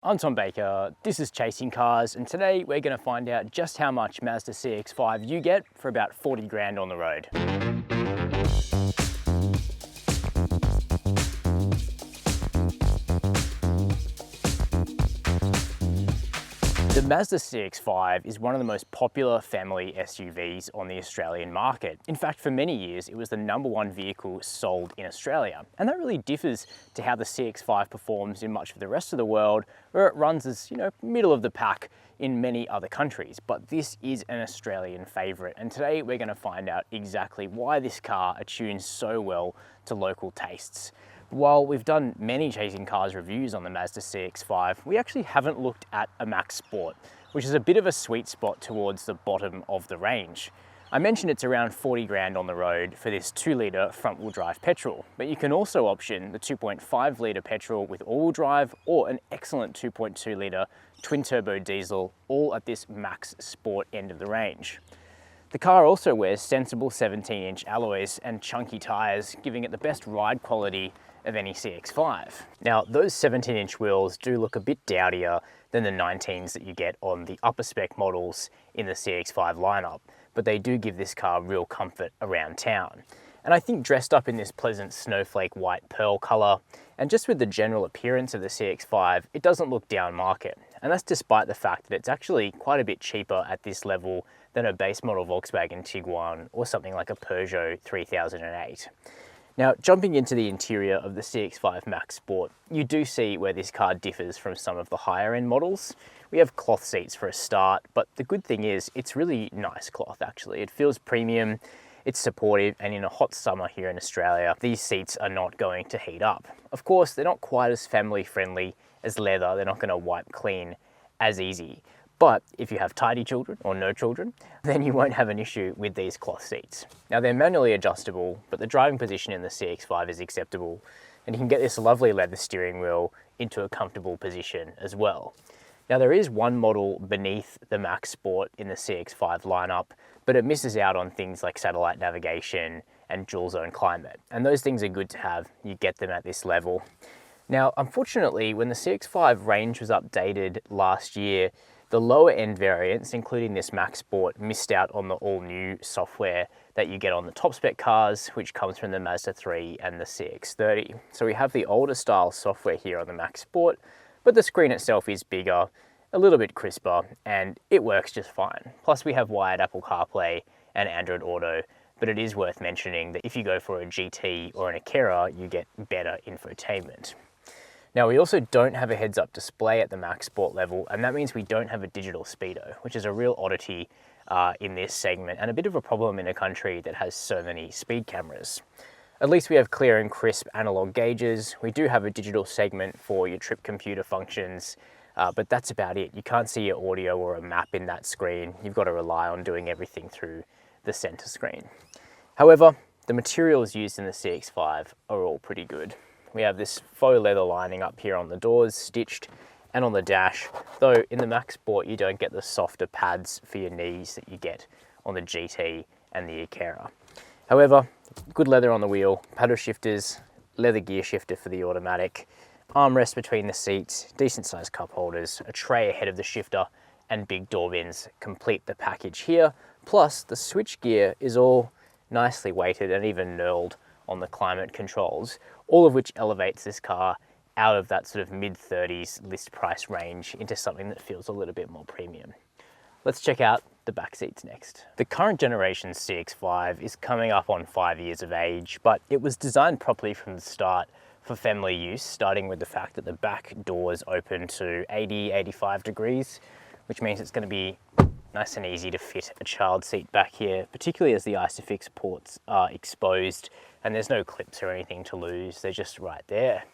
I'm Tom Baker, this is Chasing Cars, and today we're going to find out just how much Mazda CX-5 you get for about 40 grand on the road. The Mazda CX-5 is one of the most popular family SUVs on the Australian market. In fact, for many years, it was the #1 vehicle sold in Australia. And that really differs to how the CX-5 performs in much of the rest of the world, where it runs as, middle of the pack in many other countries. But this is an Australian favourite. And today we're going to find out exactly why this car attunes so well to local tastes. While we've done many Chasing Cars reviews on the Mazda CX-5, we actually haven't looked at a Maxx Sport, which is a bit of a sweet spot towards the bottom of the range. I mentioned it's around 40 grand on the road for this 2-litre front-wheel drive petrol, but you can also option the 2.5-litre petrol with all-wheel drive or an excellent 2.2-litre twin-turbo diesel, all at this Maxx Sport end of the range. The car also wears sensible 17-inch alloys and chunky tyres, giving it the best ride quality of any CX-5. Now, those 17-inch wheels do look a bit dowdier than the 19s that you get on the upper spec models in the CX-5 lineup, but they do give this car real comfort around town. And I think dressed up in this pleasant snowflake white pearl colour, and just with the general appearance of the CX-5, it doesn't look down market. And that's despite the fact that it's actually quite a bit cheaper at this level than a base model Volkswagen Tiguan or something like a Peugeot 3008. Now, jumping into the interior of the CX-5 Maxx Sport, you do see where this car differs from some of the higher end models. We have cloth seats for a start, but the good thing is it's really nice cloth actually. It feels premium, it's supportive, and in a hot summer here in Australia, these seats are not going to heat up. Of course, they're not quite as family friendly as leather, they're not going to wipe clean as easy. But if you have tidy children or no children, then you won't have an issue with these cloth seats. Now, they're manually adjustable, but the driving position in the CX-5 is acceptable, and you can get this lovely leather steering wheel into a comfortable position as well. Now, there is one model beneath the Maxx Sport in the CX-5 lineup, but it misses out on things like satellite navigation and dual zone climate, and those things are good to have. You get them at this level. Now, unfortunately, when the CX-5 range was updated last year, the lower end variants, including this Maxx Sport, missed out on the all-new software that you get on the top spec cars, which comes from the Mazda 3 and the CX-30. So we have the older style software here on the Maxx Sport, but the screen itself is bigger, a little bit crisper, and it works just fine. Plus we have wired Apple CarPlay and Android Auto, but it is worth mentioning that if you go for a GT or an Akera, you get better infotainment. Now, we also don't have a heads-up display at the Maxx Sport level, and that means we don't have a digital speedo, which is a real oddity in this segment and a bit of a problem in a country that has so many speed cameras. At least we have clear and crisp analog gauges. We do have a digital segment for your trip computer functions, but that's about it. You can't see your audio or a map in that screen. You've got to rely on doing everything through the center screen. However, the materials used in the CX-5 are all pretty good. We have this faux leather lining up here on the doors, stitched, and on the dash, though in the Maxx Sport you don't get the softer pads for your knees that you get on the GT and the Akera. However, good leather on the wheel, paddle shifters, leather gear shifter for the automatic, armrest between the seats, decent sized cup holders, a tray ahead of the shifter, and big door bins complete the package here. Plus, the switch gear is all nicely weighted and even knurled on the climate controls, all of which elevates this car out of that sort of mid-30s list price range into something that feels a little bit more premium. Let's check out the back seats next. The current generation CX-5 is coming up on 5 years of age, but it was designed properly from the start for family use, starting with the fact that the back doors open to 80-85 degrees, which means it's going to be nice and easy to fit a child seat back here, particularly as the ISOFIX ports are exposed and there's no clips or anything to lose, they're just right there.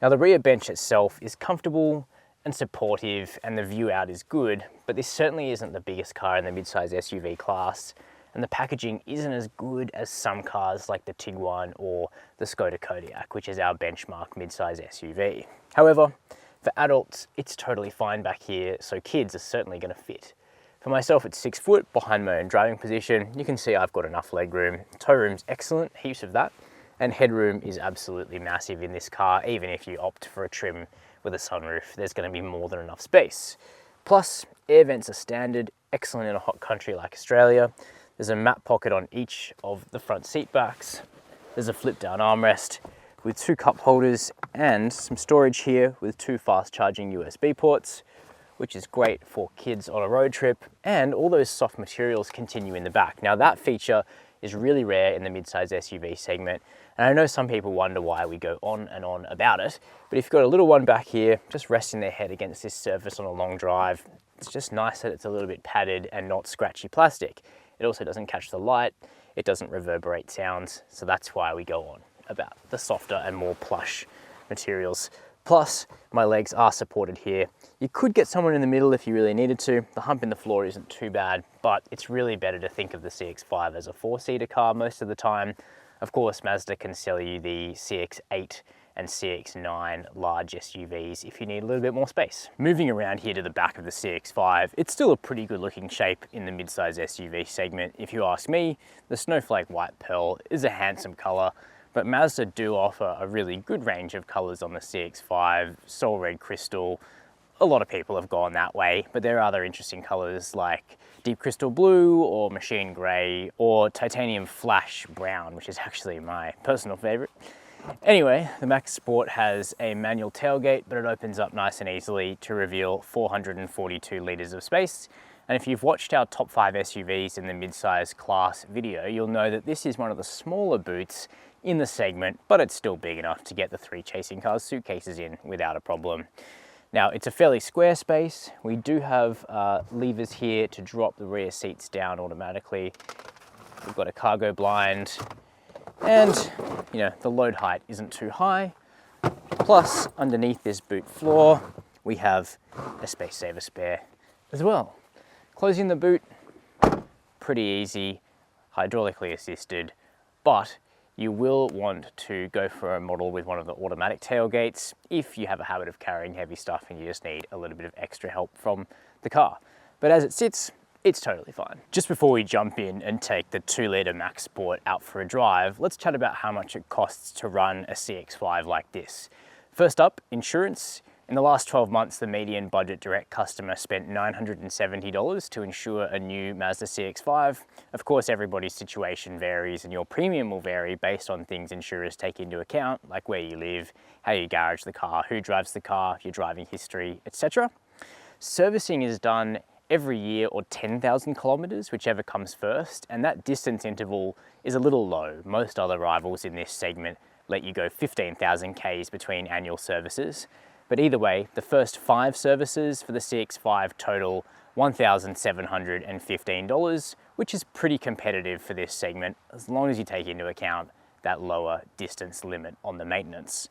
Now, the rear bench itself is comfortable and supportive and the view out is good, but this certainly isn't the biggest car in the midsize SUV class, and the packaging isn't as good as some cars like the Tiguan or the Skoda Kodiaq, which is our benchmark midsize SUV. However, for adults, it's totally fine back here, so kids are certainly going to fit. For myself, it's 6 foot behind my own driving position. You can see I've got enough leg room. Tow room's excellent, heaps of that. And headroom is absolutely massive in this car, even if you opt for a trim with a sunroof, there's going to be more than enough space. Plus, air vents are standard, excellent in a hot country like Australia. There's a map pocket on each of the front seat backs. There's a flip down armrest with 2 cup holders and some storage here with 2 fast charging USB ports, which is great for kids on a road trip. And all those soft materials continue in the back. Now that feature is really rare in the midsize SUV segment. And I know some people wonder why we go on and on about it, but if you've got a little one back here, just resting their head against this surface on a long drive, it's just nice that it's a little bit padded and not scratchy plastic. It also doesn't catch the light, it doesn't reverberate sounds, so that's why we go on about the softer and more plush materials. Plus, my legs are supported here. You could get someone in the middle if you really needed to. The hump in the floor isn't too bad, but it's really better to think of the CX-5 as a 4-seater car most of the time. Of course, Mazda can sell you the CX-8 and CX-9 large SUVs if you need a little bit more space. Moving around here to the back of the CX-5, it's still a pretty good looking shape in the midsize SUV segment. If you ask me, the snowflake white pearl is a handsome color, but Mazda do offer a really good range of colors on the CX-5, Soul Red Crystal. A lot of people have gone that way, but there are other interesting colors like Deep Crystal Blue or Machine Gray or Titanium Flash Brown, which is actually my personal favorite. Anyway, the Maxx Sport has a manual tailgate, but it opens up nice and easily to reveal 442 litres of space. And if you've watched our top 5 SUVs in the midsize class video, you'll know that this is one of the smaller boots in the segment, but it's still big enough to get the 3 chasing cars suitcases in without a problem. Now, it's a fairly square space. We do have levers here to drop the rear seats down automatically. We've got a cargo blind, and you know, the load height isn't too high. Plus, underneath this boot floor, we have a space saver spare as well. Closing the boot, pretty easy, hydraulically assisted, but you will want to go for a model with one of the automatic tailgates if you have a habit of carrying heavy stuff and you just need a little bit of extra help from the car. But as it sits, it's totally fine. Just before we jump in and take the 2-litre Maxx Sport out for a drive, let's chat about how much it costs to run a CX-5 like this. First up, insurance. In the last 12 months, the median budget direct customer spent $970 to insure a new Mazda CX-5. Of course, everybody's situation varies and your premium will vary based on things insurers take into account, like where you live, how you garage the car, who drives the car, your driving history, etc. Servicing is done every year or 10,000 kilometers, whichever comes first, and that distance interval is a little low. Most other rivals in this segment let you go 15,000 Ks between annual services. But either way, the first 5 services for the CX-5 total $1,715, which is pretty competitive for this segment, as long as you take into account that lower distance limit on the maintenance.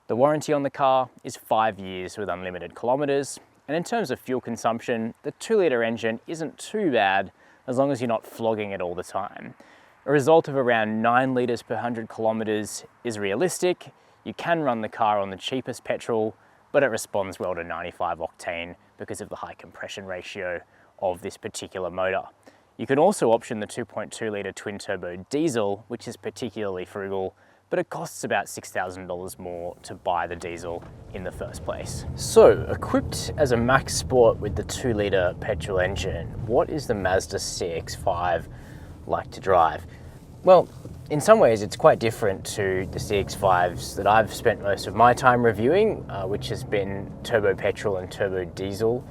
The warranty on the car is 5 years with unlimited kilometers, and in terms of fuel consumption, the 2-litre engine isn't too bad as long as you're not flogging it all the time. A result of around 9 litres per 100 kilometers is realistic. You can run the car on the cheapest petrol, but it responds well to 95 octane because of the high compression ratio of this particular motor. You can also option the 2.2 litre twin turbo diesel, which is particularly frugal, but it costs about $6,000 more to buy the diesel in the first place. So, equipped as a Maxx Sport with the 2-litre petrol engine, what is the Mazda CX-5 like to drive? Well, in some ways it's quite different to the CX-5s that I've spent most of my time reviewing, which has been turbo petrol and turbo diesel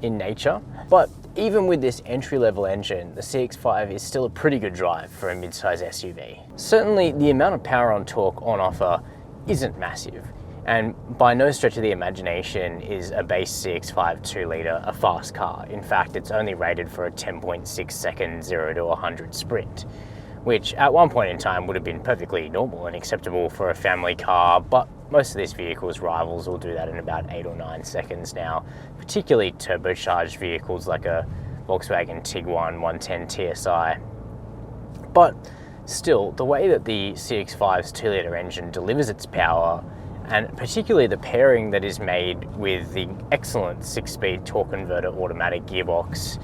in nature. But even with this entry-level engine, the CX-5 is still a pretty good drive for a mid-size SUV. Certainly the amount of power on torque on offer isn't massive, and by no stretch of the imagination is a base CX-5 2-litre a fast car. In fact, it's only rated for a 10.6 second 0 to 100 sprint, which at one point in time would have been perfectly normal and acceptable for a family car, but most of these vehicles' rivals will do that in about 8 or 9 seconds now, particularly turbocharged vehicles like a Volkswagen Tiguan 110 TSI. But still, the way that the CX-5's 2-litre engine delivers its power, and particularly the pairing that is made with the excellent 6-speed torque converter automatic gearbox,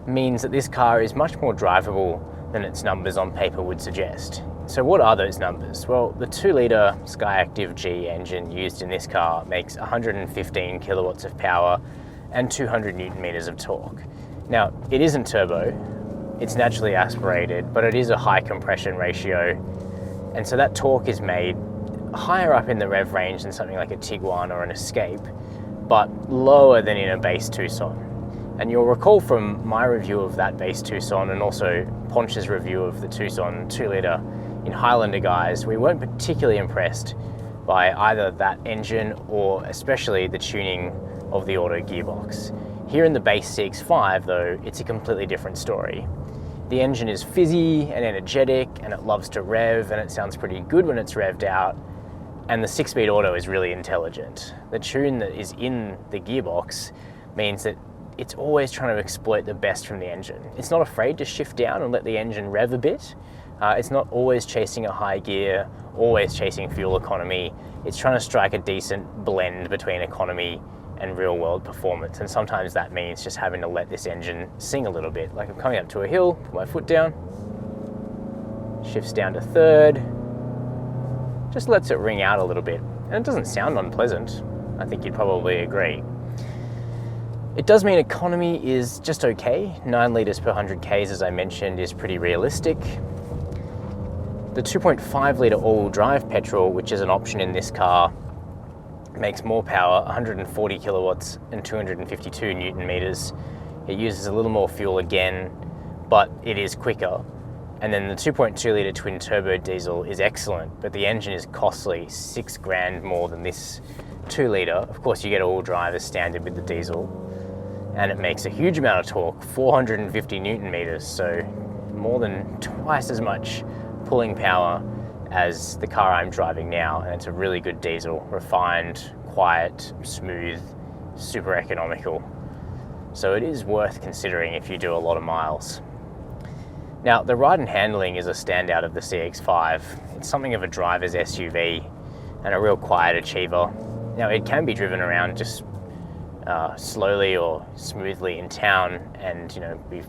means that this car is much more drivable than its numbers on paper would suggest. So what are those numbers? Well, the 2-litre Skyactiv G engine used in this car makes 115 kilowatts of power and 200 newton meters of torque. Now, it isn't turbo, it's naturally aspirated, but it is a high compression ratio, and so that torque is made higher up in the rev range than something like a Tiguan or an Escape, but lower than in a base Tucson. And you'll recall from my review of that base Tucson and also Ponch's review of the Tucson 2-litre in Highlander guys, we weren't particularly impressed by either that engine or especially the tuning of the auto gearbox. Here in the base CX-5 though, it's a completely different story. The engine is fizzy and energetic and it loves to rev and it sounds pretty good when it's revved out, and the 6-speed auto is really intelligent. The tune that is in the gearbox means that it's always trying to exploit the best from the engine. It's not afraid to shift down and let the engine rev a bit. It's not always chasing a high gear, always chasing fuel economy. It's trying to strike a decent blend between economy and real world performance. And sometimes that means just having to let this engine sing a little bit. Like I'm coming up to a hill, put my foot down, shifts down to third, just lets it ring out a little bit. And it doesn't sound unpleasant. I think you'd probably agree. It does mean economy is just okay. 9 litres per 100 Ks, as I mentioned, is pretty realistic. The 2.5 litre all-wheel drive petrol, which is an option in this car, makes more power, 140 kilowatts and 252 newton meters. It uses a little more fuel again, but it is quicker. And then the 2.2 litre twin turbo diesel is excellent, but the engine is costly, $6,000 more than this 2 litre. Of course, you get all-wheel drive as standard with the diesel, and it makes a huge amount of torque, 450 newton meters, so more than twice as much pulling power as the car I'm driving now, and it's a really good diesel, refined, quiet, smooth, super economical. So it is worth considering if you do a lot of miles. Now, the ride and handling is a standout of the CX-5. It's something of a driver's SUV and a real quiet achiever. Now, it can be driven around just slowly or smoothly in town and, be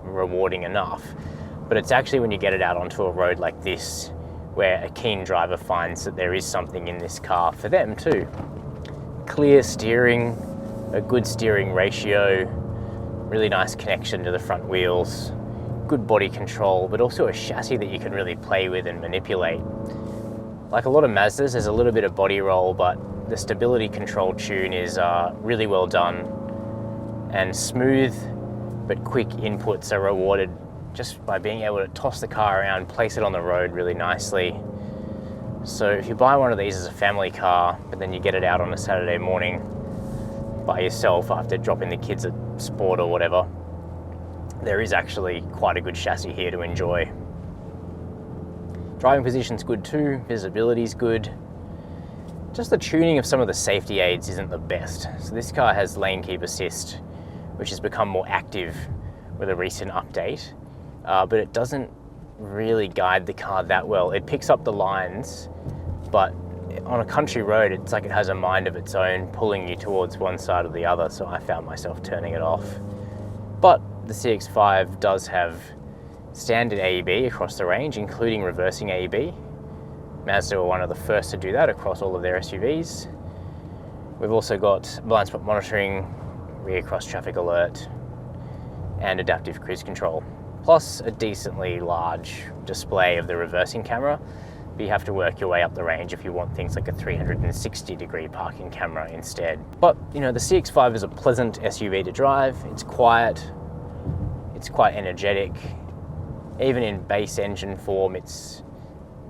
rewarding enough. But it's actually when you get it out onto a road like this where a keen driver finds that there is something in this car for them too. Clear steering, a good steering ratio, really nice connection to the front wheels, good body control, but also a chassis that you can really play with and manipulate. Like a lot of Mazdas, there's a little bit of body roll, but the stability control tune is really well done, and smooth but quick inputs are rewarded just by being able to toss the car around, place it on the road really nicely. So if you buy one of these as a family car, but then you get it out on a Saturday morning by yourself after dropping the kids at sport or whatever, there is actually quite a good chassis here to enjoy. Driving position's good too, visibility's good. Just the tuning of some of the safety aids isn't the best. So this car has lane keep assist, which has become more active with a recent update. But it doesn't really guide the car that well. It picks up the lines, but on a country road, it's like it has a mind of its own, pulling you towards one side or the other, so I found myself turning it off. But the CX-5 does have standard AEB across the range, including reversing AEB. Mazda were one of the first to do that across all of their SUVs. We've also got blind spot monitoring, rear cross traffic alert, and adaptive cruise control. Plus a decently large display of the reversing camera, but you have to work your way up the range if you want things like a 360-degree parking camera instead. But, the CX-5 is a pleasant SUV to drive. It's quiet, it's quite energetic. Even in base engine form, it's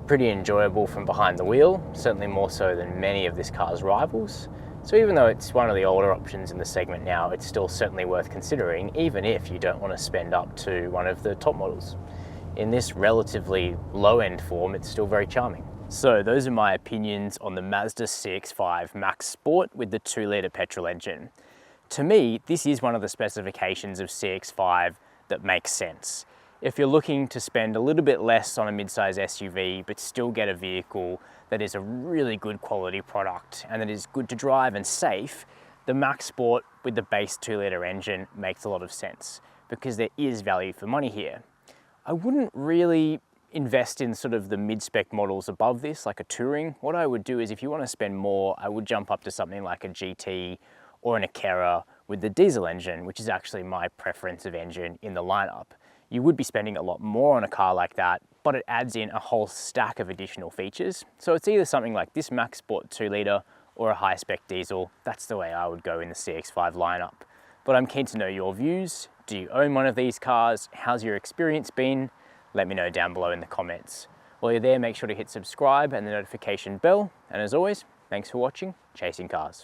pretty enjoyable from behind the wheel, certainly more so than many of this car's rivals. So even though it's one of the older options in the segment now, it's still certainly worth considering, even if you don't want to spend up to one of the top models. In this relatively low-end form, it's still very charming. So those are my opinions on the Mazda CX-5 Maxx Sport with the 2-litre petrol engine. To me, this is one of the specifications of CX-5 that makes sense. If you're looking to spend a little bit less on a mid-size SUV, but still get a vehicle that is a really good quality product and that is good to drive and safe, the Maxx Sport with the base 2-litre engine makes a lot of sense because there is value for money here. I wouldn't really invest in sort of the mid-spec models above this, like a Touring, what I would do is if you want to spend more, I would jump up to something like a GT or an Akera with the diesel engine, which is actually my preference of engine in the lineup. You would be spending a lot more on a car like that, but it adds in a whole stack of additional features. So it's either something like this Maxx Sport 2-litre or a high-spec diesel. That's the way I would go in the CX-5 lineup. But I'm keen to know your views. Do you own one of these cars? How's your experience been? Let me know down below in the comments. While you're there, make sure to hit subscribe and the notification bell. And as always, thanks for watching Chasing Cars.